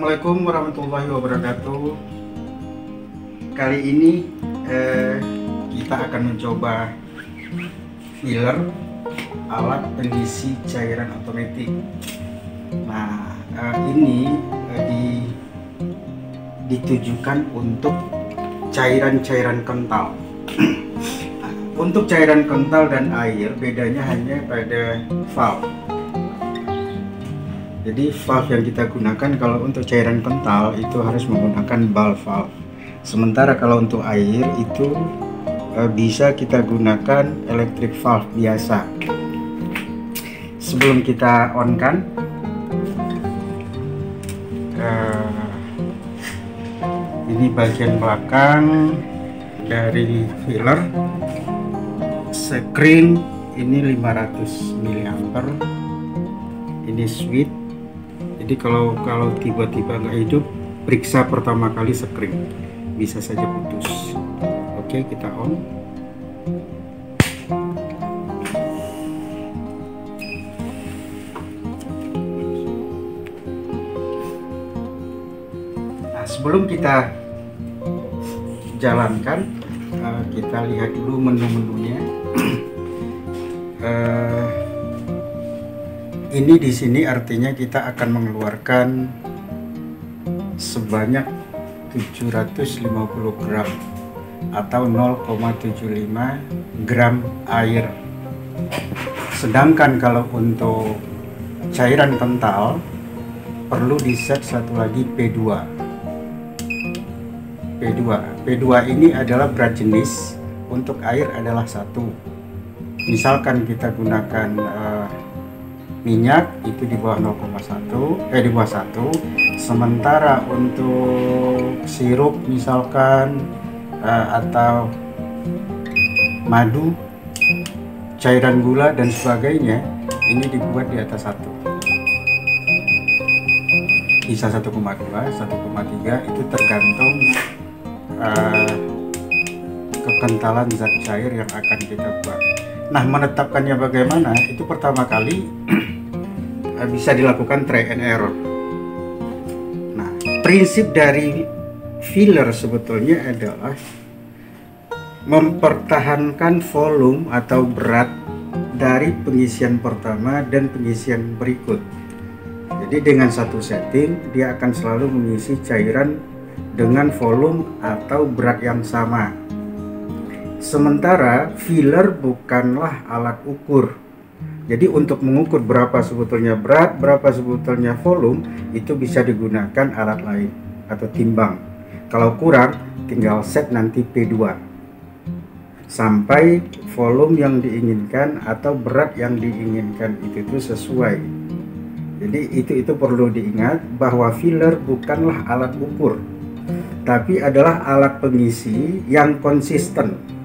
Assalamualaikum warahmatullahi wabarakatuh. Kali ini kita akan mencoba filler alat pengisi cairan otomatis. Nah, ini ditujukan untuk cairan-cairan kental. Nah, untuk cairan kental dan air bedanya hanya pada valve. Jadi valve yang kita gunakan kalau untuk cairan kental itu harus menggunakan ball valve. Sementara kalau untuk air itu bisa kita gunakan electric valve biasa. Sebelum kita on kan, ini bagian belakang dari filler. Screen ini 500 mA. Ini switch. Jadi kalau tiba-tiba nggak hidup, periksa pertama kali screen, bisa saja putus. Oke, kita on. Nah, sebelum kita jalankan, kita lihat dulu menu-menunya. Ini di sini artinya kita akan mengeluarkan sebanyak 750 gram atau 0,75 gram air. Sedangkan kalau untuk cairan kental perlu di set satu lagi P2. P2 ini adalah berat jenis, untuk air adalah 1. Misalkan kita gunakan minyak itu di bawah 0,1 di bawah 1, sementara untuk sirup misalkan atau madu, cairan gula dan sebagainya ini dibuat di atas 1. Bisa 1,2, 1,3, itu tergantung kekentalan zat cair yang akan kita buat. Nah, menetapkannya bagaimana? Itu pertama kali bisa dilakukan try and error. Nah, prinsip dari filler sebetulnya adalah mempertahankan volume atau berat dari pengisian pertama dan pengisian berikut. Jadi dengan satu setting dia akan selalu mengisi cairan dengan volume atau berat yang sama. Sementara filler bukanlah alat ukur. Jadi untuk mengukur berapa sebetulnya berat, berapa sebetulnya volume, itu bisa digunakan alat lain atau timbang. Kalau kurang, tinggal set nanti P2 sampai volume yang diinginkan atau berat yang diinginkan itu sesuai. Jadi itu perlu diingat bahwa filler bukanlah alat ukur, tapi adalah alat pengisi yang konsisten.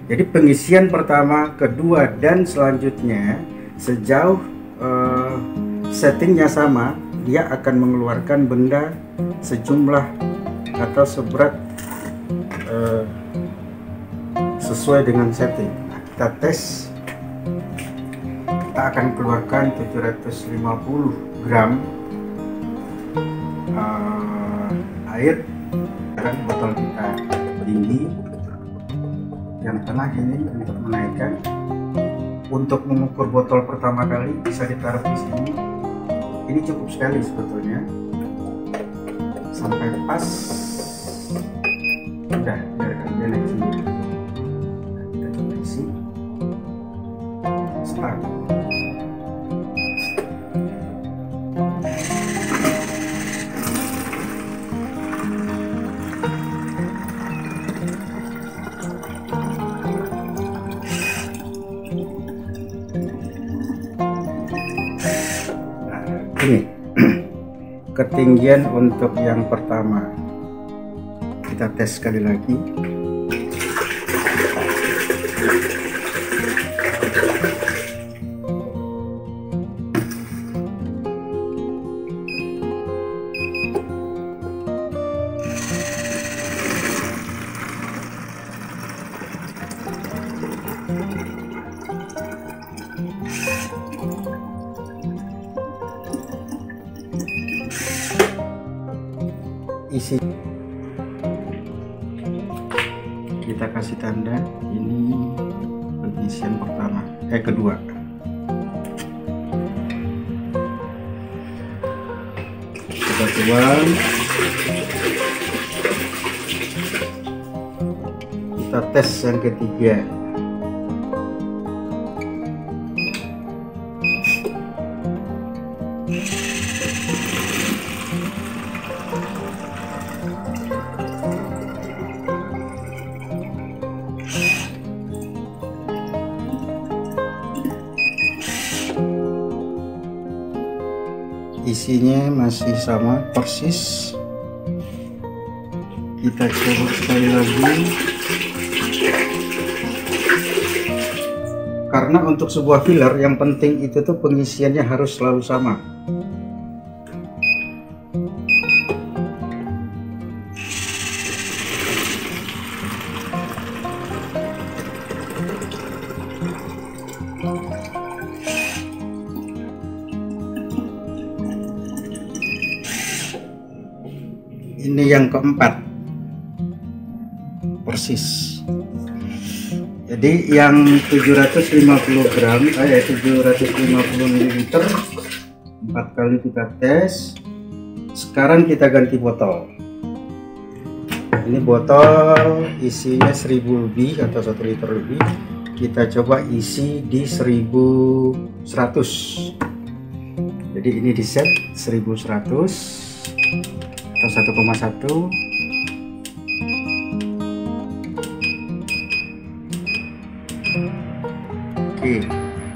Jadi pengisian pertama, kedua, dan selanjutnya sejauh settingnya sama, dia akan mengeluarkan benda sejumlah atau seberat sesuai dengan setting. Nah, kita tes, kita akan keluarkan 750 gram air dan botol kita tinggi. Yang tengah ini untuk menaikkan. Untuk mengukur botol pertama kali bisa ditaruh di sini. Ini cukup sekali sebetulnya. Sampai pas. Udah, biarkan dia naik sendiri. Kita coba isi. Start. Ini ketinggian untuk yang pertama, kita tes sekali lagi. isi. Kita kasih tanda ini pengisian pertama, kedua. Kita tuang, kita tes yang ketiga. Isinya masih sama persis. Kita coba sekali lagi, karena untuk sebuah filler yang penting itu tuh pengisiannya harus selalu sama. Ini yang keempat, persis. Jadi yang 750 gram, 750 ml, 4 kali kita tes. Sekarang kita ganti botol. Ini botol isinya 1000 lebih atau 1 liter lebih. Kita coba isi di 1100. Jadi ini di set 1100 atau 1,1. Oke,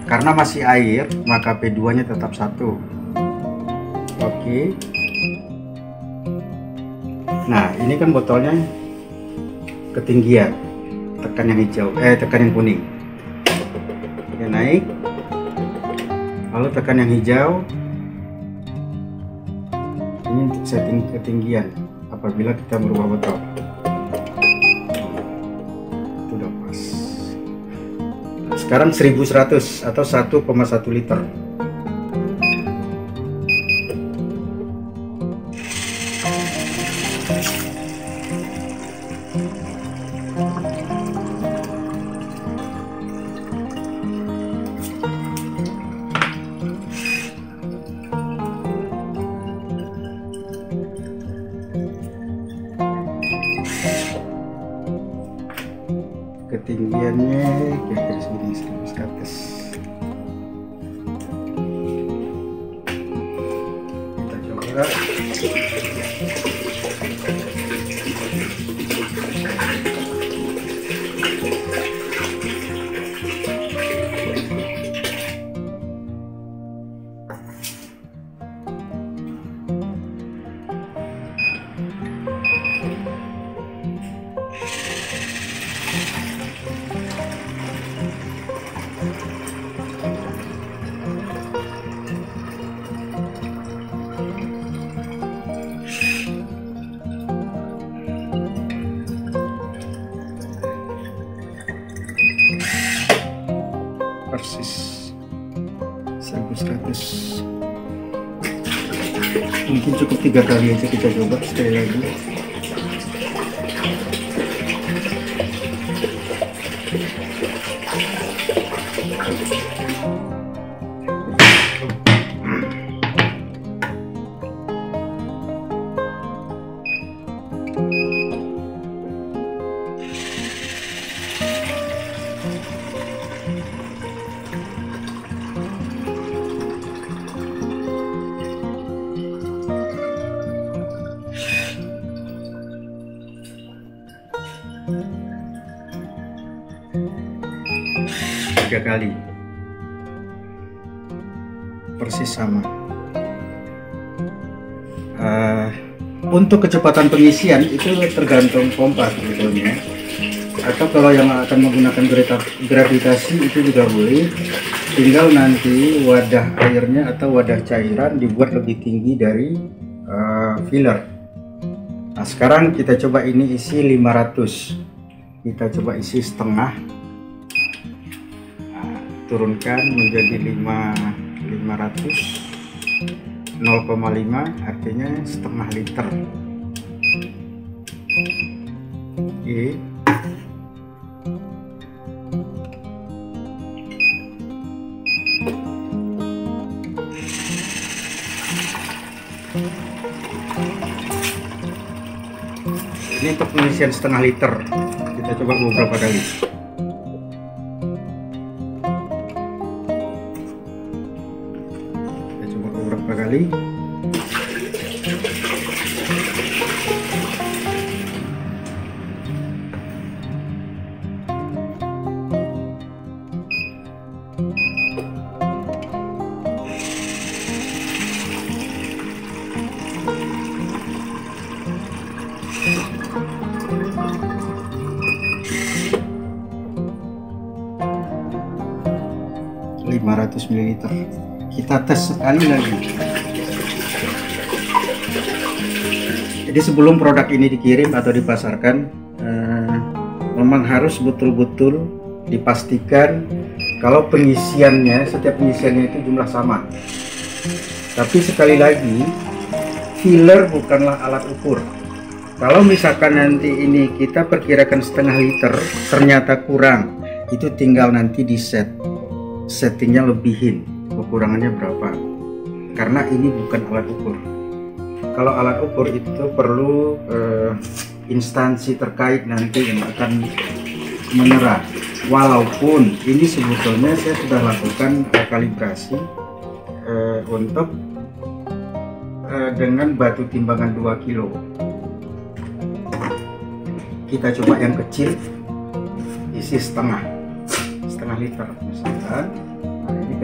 karena masih air maka P2 nya tetap 1. Oke. Nah, ini kan botolnya ketinggian, tekan yang hijau, tekan yang kuning. Oke, naik, lalu tekan yang hijau. Ini untuk setting ketinggian apabila kita merubah botol. Itu udah pas. Sekarang 1100 atau 1,1 liter. Ketinggiannya kira-kira segini, 1100. Kita coba. Persis 1100. Mungkin cukup 3 kali aja, kita coba sekali lagi. Tiga kali, persis sama. Untuk kecepatan pengisian itu tergantung pompa sebetulnya, atau kalau yang akan menggunakan gravitasi itu juga boleh. Tinggal nanti wadah airnya atau wadah cairan dibuat lebih tinggi dari filler. Nah, sekarang kita coba ini isi 500. Kita coba isi setengah. Turunkan menjadi 500, 0,5 artinya setengah liter. Oke. Ini untuk pengisian setengah liter. Kita coba beberapa kali. Kita coba beberapa kali. ml. Kita tes sekali lagi. Jadi sebelum produk ini dikirim atau dipasarkan, memang harus betul-betul dipastikan kalau pengisiannya, setiap pengisiannya itu jumlah sama. Tapi sekali lagi, filler bukanlah alat ukur. Kalau misalkan nanti ini kita perkirakan setengah liter, ternyata kurang, itu tinggal nanti di settingnya lebihin, kekurangannya berapa. Karena ini bukan alat ukur. Kalau alat ukur itu perlu instansi terkait nanti yang akan menerap. Walaupun ini sebetulnya saya sudah lakukan kalibrasi untuk dengan batu timbangan 2 kilo. Kita coba yang kecil, isi setengah liter misalkan. Nah, ini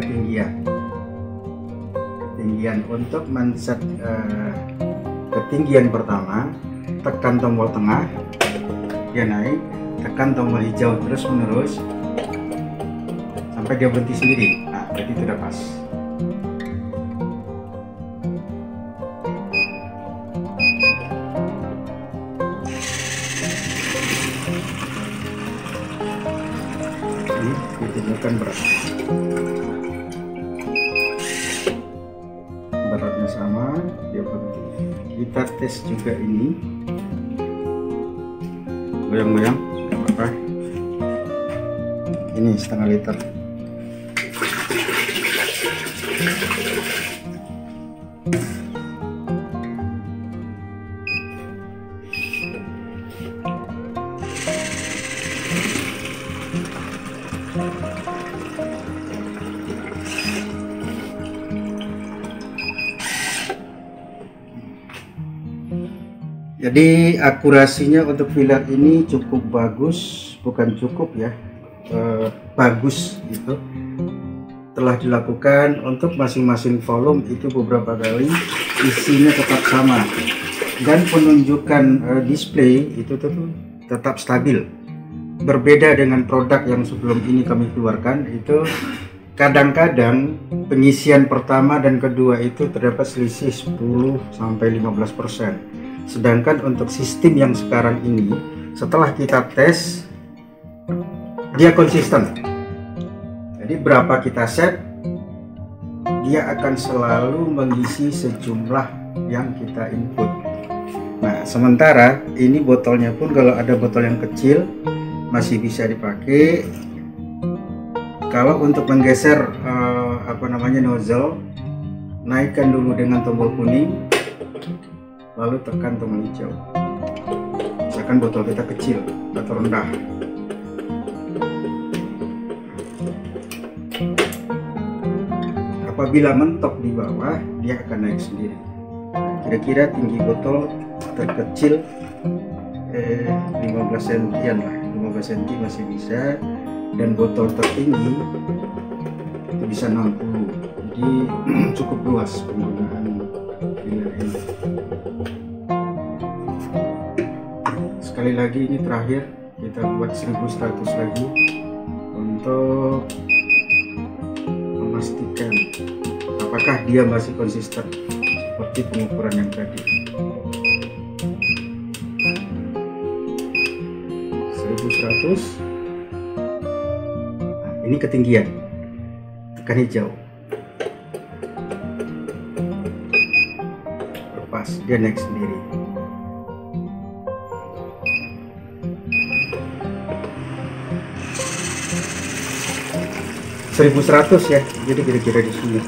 ketinggian untuk men-set ketinggian pertama, tekan tombol tengah, dia naik, tekan tombol hijau terus menerus sampai dia berhenti sendiri. Nah, berarti itu udah pas. Ini ditunjukkan beratnya sama, dia berhenti. Kita tes juga ini, goyang-goyang, nggak apa-apa. Ini setengah liter. Jadi akurasinya untuk filler ini cukup bagus, bukan cukup ya, bagus gitu. Telah dilakukan untuk masing-masing volume itu beberapa kali, isinya tetap sama dan penunjukan display itu tetap stabil. Berbeda dengan produk yang sebelum ini kami keluarkan, itu kadang-kadang pengisian pertama dan kedua itu terdapat selisih 10-15%. Sedangkan untuk sistem yang sekarang ini, setelah kita tes, dia konsisten. Jadi berapa kita set, dia akan selalu mengisi sejumlah yang kita input. Nah, sementara ini botolnya pun kalau ada botol yang kecil masih bisa dipakai. Kalau untuk menggeser nozzle, naikkan dulu dengan tombol kuning, lalu tekan tombol hijau. Misalkan botol kita kecil atau rendah. Apabila mentok di bawah, dia akan naik sendiri. Kira-kira tinggi botol terkecil 15 cm lah, 15 cm masih bisa, dan botol tertinggi itu bisa 60. Jadi cukup luas penggunaan filler ini. Sekali lagi ini terakhir, kita buat 1100 lagi untuk memastikan apakah dia masih konsisten seperti pengukuran yang tadi. 1100. Nah, ini ketinggian, tekan hijau, lepas dia naik sendiri. 1100 ya, jadi kira-kira di sini.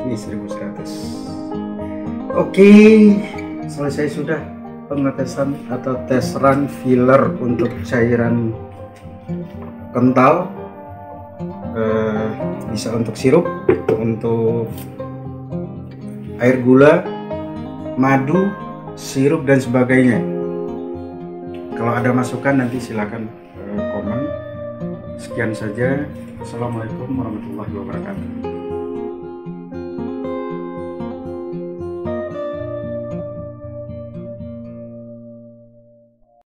Ini 1100. Oke, selesai sudah pengetesan atau tes run filler untuk cairan kental. Bisa untuk sirup, untuk air gula, madu, sirup dan sebagainya. Kalau ada masukan nanti silakan komen. Sekian saja. Assalamualaikum warahmatullahi wabarakatuh.